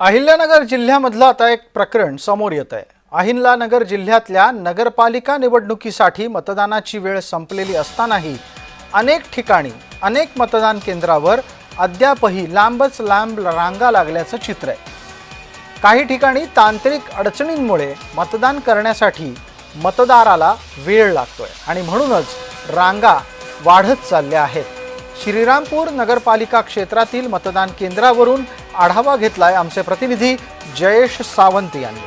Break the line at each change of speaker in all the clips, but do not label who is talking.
अहिल्यानगर जिल्ह्यामधलं आता एक प्रकरण समोर येत आहे। अहिल्यानगर जिल्ह्यातल्या नगरपालिका निवडणुकीसाठी मतदानाची वेळ संपलेली असतानाही अनेक ठिकाणी अनेक मतदान केंद्रावर अद्यापही लांबच लांब रांगा लागल्याचं चित्र आहे। काही ठिकाणी तांत्रिक अडचणींमुळे मतदान करण्यासाठी मतदाराला वेळ लागतोय आणि म्हणूनच रांगा वाढत चालल्या आहेत। श्रीरामपूर नगरपालिका क्षेत्रातील मतदान केंद्रावरून आढावा घेतलाय आमचे प्रतिनिधी जयेश सावंत यांनी।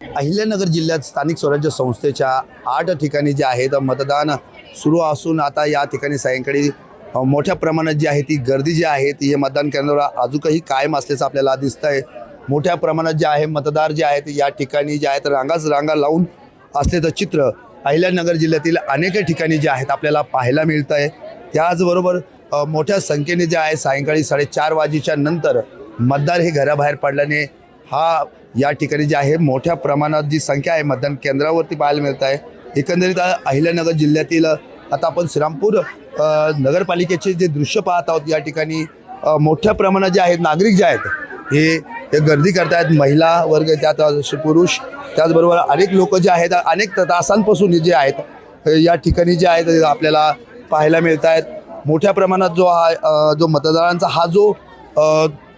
अहिल्यानगर जिल्ह्यात स्थानिक स्वराज्य संस्थेच्या 8 ठिकाणी जे आहेत मतदान सुरू असून आता या ठिकाणी सायंकाळी मोठ्या प्रमाणात जी आहे ती गर्दी जी आहे ती मतदान केंद्रावर अजूनही कायम असल्याचं आपल्याला दिसतंय। मोठ्या प्रमाणात जे आहे मतदार जे आहेत या ठिकाणी जे आहेत रांगा लावून असल्याचं चित्र अहिल्यानगर जिल्ह्यातील अनेक ठिकाणी जे आहेत आपल्याला पाहायला मिळतं आहे। त्याचबरोबर मोठ्या संख्येने जे आहे सायंकाळी 4:30 वाजेच्या नंतर मतदार हे घराबाहेर पडल्याने हा या ठिकाणी जे आहे मोठ्या प्रमाणात जी संख्या आहे मतदान केंद्रावरती पाहायला मिळत आहे। एकंदरीत अहिल्यानगर जिल्ह्यातील आता आपण श्रीरामपूर नगरपालिकेचे जे दृश्य पाहत आहोत या ठिकाणी मोठ्या प्रमाणात जे आहेत नागरिक जे आहेत हे गर्दी करतायत। महिला वर्ग त्यात पुरुष त्याचबरोबर अनेक लोक जे आहेत अनेक तासांपासून जे आहेत या ठिकाणी जे आहेत आपल्याला पाहायला मिळत आहेत। मोठ्या प्रमाणात जो मतदारांचा हा जो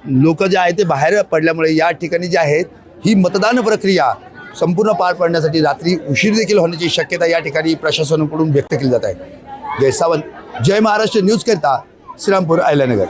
लोक जे आहेत ते बाहेर पडल्यामुळे या ठिकाणी जे आहेत ही मतदान प्रक्रिया संपूर्ण पार पडण्यासाठी रात्री उशीर देखील होण्याची शक्यता या ठिकाणी प्रशासनाकडून व्यक्त केली जात आहे। जय सावंत, जय महाराष्ट्र न्यूज करता श्रीरामपूर अहिल्यानगर।